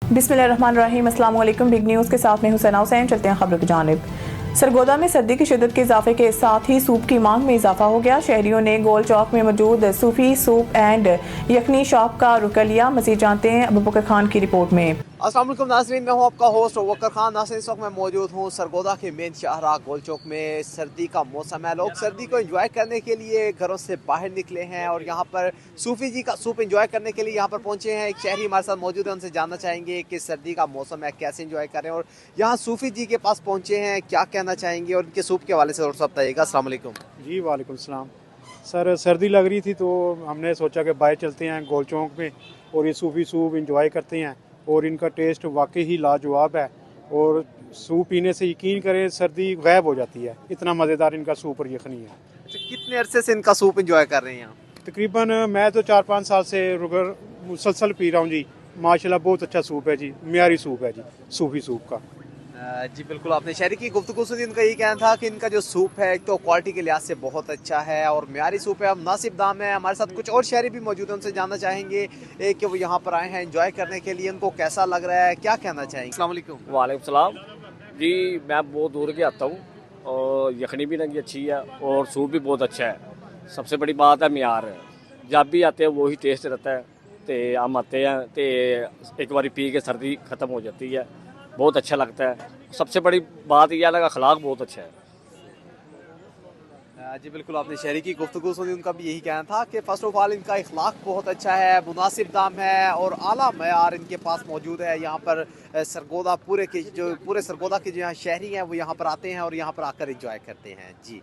बिस्मिल्लाहिर्रहमानिर्रहीम, अस्सलाम वालेकुम। बिग न्यूज़ के साथ में हुसैना हुसैन। चलते हैं खबरों की जानिब। सरगोदा में सर्दी की शिद्दत के इजाफे के साथ ही सूप की मांग में इजाफा हो गया। शहरियों ने गोल चौक में मौजूद सूफी सूप एंड यखनी शॉप का रुख कर लिया। मज़ीद जानते हैं अबू बकर खान की रिपोर्ट में। अस्सलाम वालेकुम नाज़रीन, मैं हूं आपका होस्ट वकर खान। नाज़रीन, इस वक्त मैं मौजूद हूं सरगोदा के मेन शाहराह गोल चौक में। सर्दी का मौसम है, लोग सर्दी को एंजॉय करने के लिए घरों से बाहर निकले हैं और यहां पर सूफी जी का सूप एंजॉय करने के लिए यहां पर पहुंचे हैं। एक शहरी हमारे साथ मौजूद है, उनसे जानना चाहेंगे कि सर्दी का मौसम है, कैसे एंजॉय कर रहे हैं और यहाँ सूफी जी के पास पहुंचे हैं, क्या कहना चाहेंगे और उनके सूप के हवाले से और सब बताइएगा। अस्सलाम वालेकुम। जी वालेकुम सलाम। सर सर्दी लग रही थी तो हमने सोचा कि बाहर चलते हैं गोल चौक में और ये सूफी सूप इंजॉय करते हैं और इनका टेस्ट वाकई ही लाजवाब है और सूप पीने से यकीन करें सर्दी गायब हो जाती है। इतना मज़ेदार इनका सूप और यखनी है। अच्छा, कितने अरसे से इनका सूप एंजॉय कर रहे हैं यहाँ? तकरीबन मैं तो 4-5 साल से रुगर मुसलसल पी रहा हूँ जी। माशाल्लाह बहुत अच्छा सूप है जी, मियारी सूप है जी, सूफी सूप का। जी बिल्कुल, आपने शहरी की गुफ्तगू सुनी, उनका यही कहना था कि इनका जो सूप है एक तो क्वालिटी के लिहाज से बहुत अच्छा है और मियारी सूप है, मुनासिब दाम है। हमारे साथ कुछ और शहरी भी मौजूद हैं, उनसे जानना चाहेंगे कि वो यहाँ पर आए हैं एंजॉय करने के लिए, उनको कैसा लग रहा है, क्या कहना चाहेंगे। अस्सलाम वालेकुम। वालेकुम सलाम जी। मैं बहुत दूर के आता हूँ और यखनी भी इनकी अच्छी है और सूप भी बहुत अच्छा है। सबसे बड़ी बात है मियार है, जब भी आते हैं वही टेस्ट रहता है। तो हम आते हैं तो एक बार पी के सर्दी ख़त्म हो जाती है, बहुत अच्छा लगता है। सबसे बड़ी बात यह लगा अखलाक बहुत अच्छा है। जी बिल्कुल, आपने शहरी की गुफ्तगू सुनी, उनका भी यही कहना था कि फ़र्स्ट ऑफ ऑल इनका इखलाक बहुत अच्छा है, मुनासिब दाम है और आला मयार इनके पास मौजूद है। यहाँ पर सरगोदा पूरे सरगोदा के जो यहाँ शहरी हैं वो यहाँ पर आते हैं और यहाँ पर आकर एंजॉय करते हैं। जी।